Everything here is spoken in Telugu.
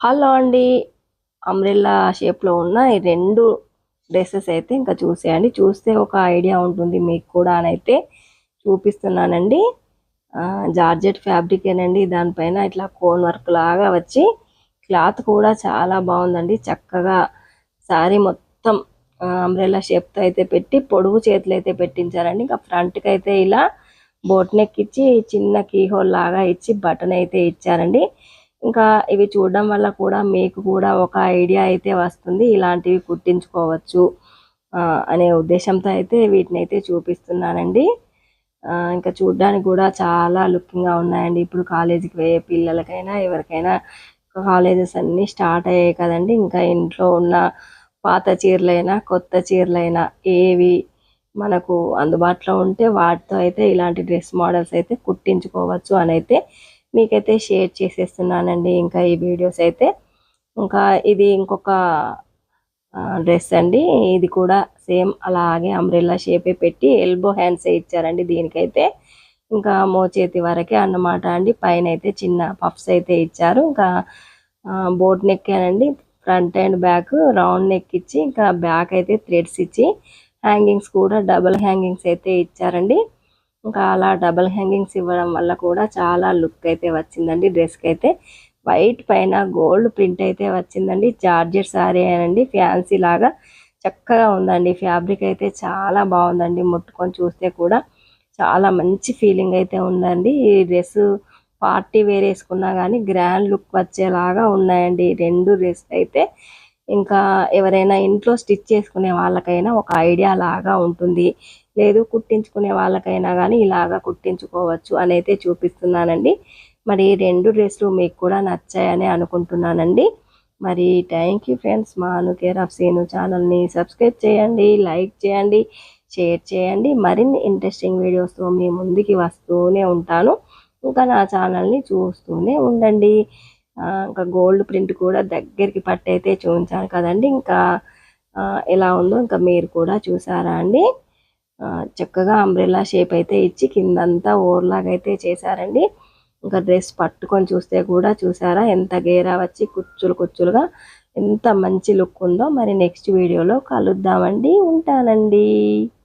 హలో అండి. అంబ్రెల్లా షేప్‌లో ఉన్న ఈ 2 డ్రెసెస్ అయితే ఇంకా చూసేయండి. చూస్తే ఒక ఐడియా ఉంటుంది మీకు కూడా అనైతే చూపిస్తున్నానండి. జార్జెట్ ఫ్యాబ్రికేనండి. దానిపైన ఇట్లా కోన్ వర్క్ లాగా వచ్చి క్లాత్ కూడా చాలా బాగుందండి. చక్కగా శారీ మొత్తం అంబ్రెల్లా షేప్‌తో అయితే పెట్టి పొడుగు చేతులైతే పెట్టించారండి. ఇంకా ఫ్రంట్‌కైతే ఇలా బోట్ నెక్ ఇచ్చి చిన్న కీ హోల్ లాగా ఇచ్చి బటన్ అయితే ఇచ్చారండి. ఇంకా ఇవి చూడడం వల్ల కూడా మీకు కూడా ఒక ఐడియా అయితే వస్తుంది. ఇలాంటివి కుట్టించుకోవచ్చు అనే ఉద్దేశంతో అయితే వీటినైతే చూపిస్తున్నానండి. ఇంకా చూడడానికి కూడా చాలా లుకింగ్‌గా ఉన్నాయండి. ఇప్పుడు కాలేజీకి పోయే పిల్లలకైనా ఎవరికైనా కాలేజెస్ అన్నీ స్టార్ట్ అయ్యాయి కదండీ! ఇంకా ఇంట్లో ఉన్న పాత చీరలైనా, కొత్త చీరలైనా ఏవి మనకు అందుబాటులో ఉంటే వాటితో అయితే ఇలాంటి డ్రెస్ మోడల్స్ అయితే కుట్టించుకోవచ్చు అనైతే మీకైతే షేర్ చేసేస్తున్నానండి. ఇంకా ఈ వీడియోస్ అయితే ఇంకా ఇది ఇంకొక డ్రెస్ అండి. ఇది కూడా సేమ్ అలాగే అంబ్రెల్లా షేపే పెట్టి ఎల్బో హ్యాండ్సే ఇచ్చారండి దీనికైతే. ఇంకా మోచేతి వరకే అన్నమాట అండి. పైన అయితే చిన్న పఫ్స్ అయితే ఇచ్చారు. ఇంకా బోట్ నెక్కేనండి. Front and back round neck ఇచ్చి ఇంకా బ్యాక్ అయితే థ్రెడ్స్ ఇచ్చి హ్యాంగింగ్స్ కూడా డబుల్ హ్యాంగింగ్స్ అయితే ఇచ్చారండి. ఇంకా అలా డబుల్ హ్యాంగింగ్స్ ఇవ్వడం వల్ల కూడా చాలా లుక్ అయితే వచ్చిందండి. డ్రెస్కి అయితే వైట్ పైన గోల్డ్ ప్రింట్ అయితే వచ్చిందండి. జార్జెట్ సారీ అనండి, ఫ్యాన్సీ లాగా చక్కగా ఉందండి. ఫ్యాబ్రిక్ అయితే చాలా బాగుందండి. ముట్టుకొని చూస్తే కూడా చాలా మంచి ఫీలింగ్ అయితే ఉందండి. ఈ డ్రెస్ పార్టీ వేర్ వేసుకున్నా కానీ గ్రాండ్ లుక్ వచ్చేలాగా ఉన్నాయండి 2 డ్రెస్లు అయితే. ఇంకా ఎవరైనా ఇంట్లో స్టిచ్ చేసుకునే వాళ్ళకైనా ఒక ఐడియా లాగా ఉంటుంది. లేదు కుట్టించుకునే వాళ్ళకైనా కానీ ఇలాగా కుట్టించుకోవచ్చు అని అయితే చూపిస్తున్నానండి. మరి 2 డ్రెస్లు మీకు కూడా నచ్చాయని అనుకుంటున్నానండి. మరి థ్యాంక్ యూ ఫ్రెండ్స్. మా అను కేర్ ఆఫ్ సీను ఛానల్ని సబ్స్క్రైబ్ చేయండి, లైక్ చేయండి, షేర్ చేయండి. మరిన్ని ఇంట్రెస్టింగ్ వీడియోస్తో మీ ముందుకి వస్తూనే ఉంటాను. ఇంకా నా ఛానల్ని చూస్తూనే ఉండండి. ఇంకా గోల్డ్ ప్రింట్ కూడా దగ్గరికి పట్టయితే చూపించాను కదండి. ఇంకా ఎలా ఉందో ఇంకా మీరు కూడా చూసారా అండి. చక్కగా అంబ్రెల్లా షేప్ అయితే ఇచ్చి కిందంతా ఓవర్లాగా అయితే చేశారండి. ఇంకా డ్రెస్ పట్టుకొని చూస్తే కూడా చూసారా ఎంత గేరా వచ్చి కుచ్చులు కుచ్చులుగా ఎంత మంచి లుక్ ఉందో. మరి నెక్స్ట్ వీడియోలో కలుద్దామండి. ఉంటానండి.